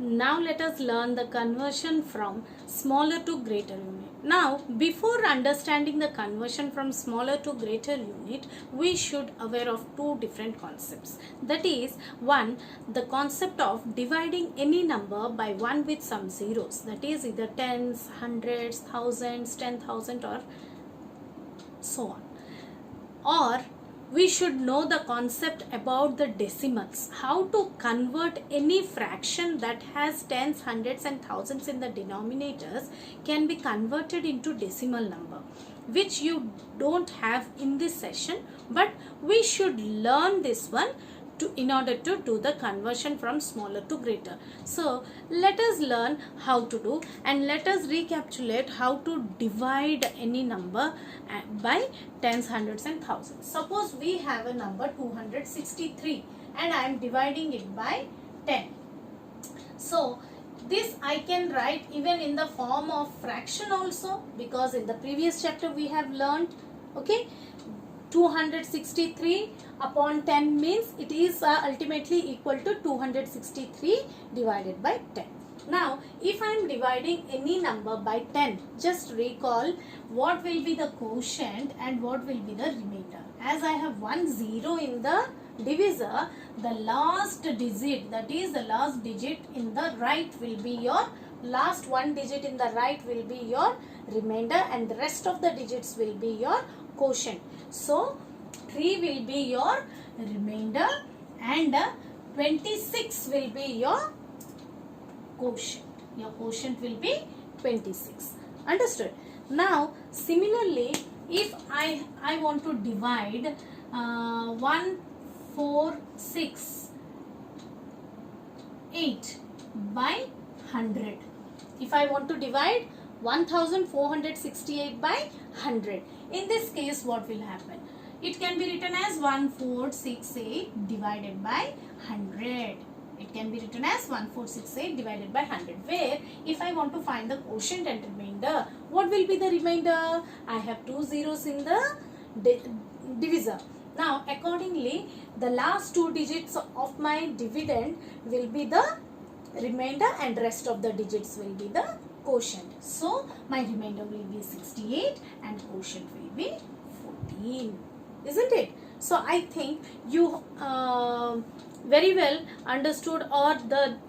Now let us learn the conversion from smaller to greater unit. Now before understanding the conversion from smaller to greater unit, we should aware of two different concepts. That is, one, the concept of dividing any number by 1 with some zeros. That is either tens, hundreds, thousands, 10,000 or so on. Or we should know the concept about the decimals, how to convert any fraction that has tens, hundreds and thousands in the denominators can be converted into decimal number, which you don't have in this session, but we should learn this one in order to do the conversion from smaller to greater. So let us learn how to do, and let us recapitulate how to divide any number by tens, hundreds and thousands. Suppose we have a number 263 and I am dividing it by 10. So this I can write even in the form of fraction also, because in the previous chapter we have learned, okay, 263 upon 10 means it is ultimately equal to 263 divided by 10. Now if I am dividing any number by 10, just recall what will be the quotient and what will be the remainder. As I have 1 0 in the divisor, the last digit, that is the last digit in the right will be your last one digit in the right will be your remainder, and the rest of the digits will be your quotient. So 3 will be your remainder and 26 will be your quotient. Your quotient will be 26. Understood? Now similarly, if I want to divide 1468 by 100. If I want to divide 1468 by 100, in this case what will happen? It can be written as 1468 divided by 100. It can be written as 1468 divided by 100, where if I want to find the quotient and remainder, what will be the remainder? I have 2 zeros in the divisor. Now accordingly, the last 2 digits of my dividend will be the remainder and rest of the digits will be the quotient. So my remainder will be 68 and quotient will be 14. Isn't it? So I think you very well understood, or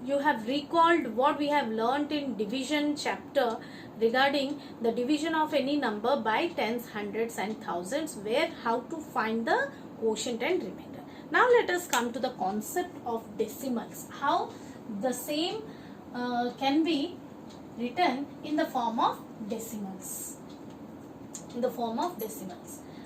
you have recalled what we have learnt in division chapter regarding the division of any number by tens, hundreds and thousands, where how to find the quotient and remainder. Now let us come to the concept of decimals. How the same can be written in the form of decimals.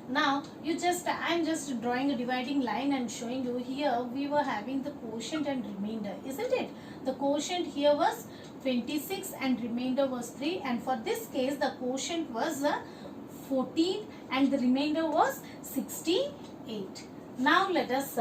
Now I am just drawing a dividing line and showing you here we were having the quotient and remainder, isn't it? The quotient here was 26 and remainder was 3, and for this case the quotient was 14 and the remainder was 68. Now let us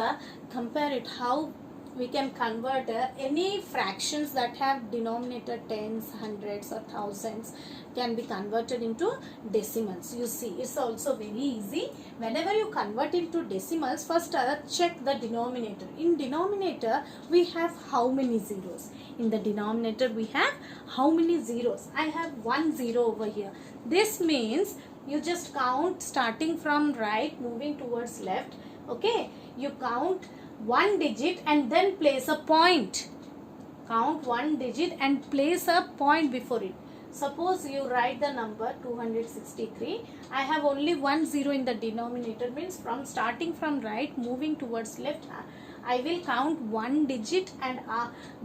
compare it, how we can convert any fractions that have denominator tens, hundreds or thousands can be converted into decimals. You see, it's also very easy. Whenever you convert into decimals, first check the denominator. In denominator we have how many zeros? In the denominator we have how many zeros? I have 1 0 over here. This means you just count starting from right moving towards left. Okay, you count 1 digit and then place a point. Count 1 digit and place a point before it. Suppose you write the number 263. I have only 1 0 in the denominator, means from starting from right moving towards left, I will count 1 digit and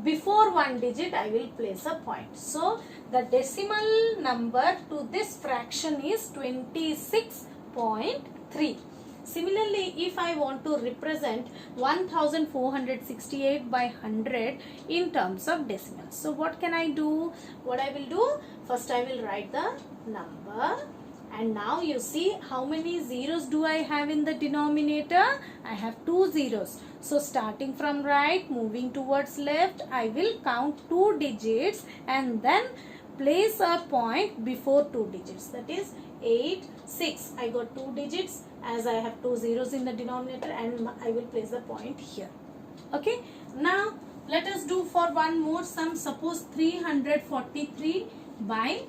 before 1 digit I will place a point. So the decimal number to this fraction is 26.3. Similarly, if I want to represent 1468 by 100 in terms of decimals, so what can I do? What I will do? First I will write the number, and now you see how many zeros do I have in the denominator? I have 2 zeros. So starting from right moving towards left, I will count 2 digits and then place a point before 2 digits, that is 8, 6. I got 2 digits as I have 2 zeros in the denominator, and I will place the point here. Okay. Now Let us do for one more sum. Suppose 343 by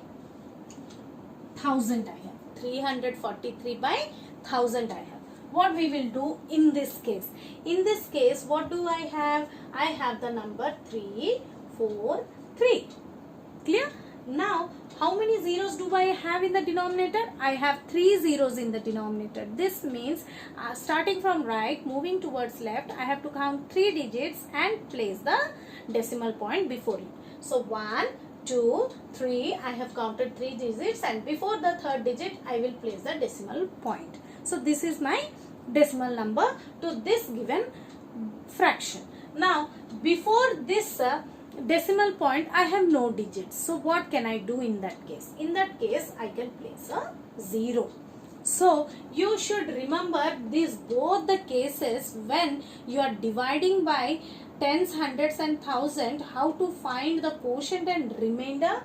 1000 I have. 343 by 1000 I have. What we will do in this case? In this case, what do I have? I have the number 343. Clear? Now, how many zeros do I have in the denominator? I have 3 zeros in the denominator. This means starting from right, moving towards left, I have to count 3 digits and place the decimal point before it. So 1, 2, 3, I have counted 3 digits, and before the third digit, I will place the decimal point. So this is my decimal number to this given fraction. Now, before this decimal point, I have no digits. So what can I do in that case? In that case, I can place a 0. So you should remember these both the cases when you are dividing by tens, hundreds and thousand, how to find the quotient and remainder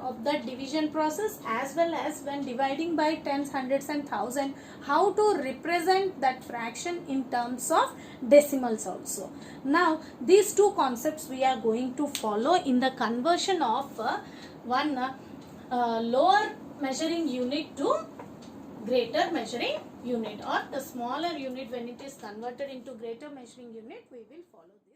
of the division process, as well as when dividing by tens, hundreds and thousand, how to represent that fraction in terms of decimals also. Now these two concepts we are going to follow in the conversion of one lower measuring unit to greater measuring unit, or the smaller unit when it is converted into greater measuring unit. We will follow this.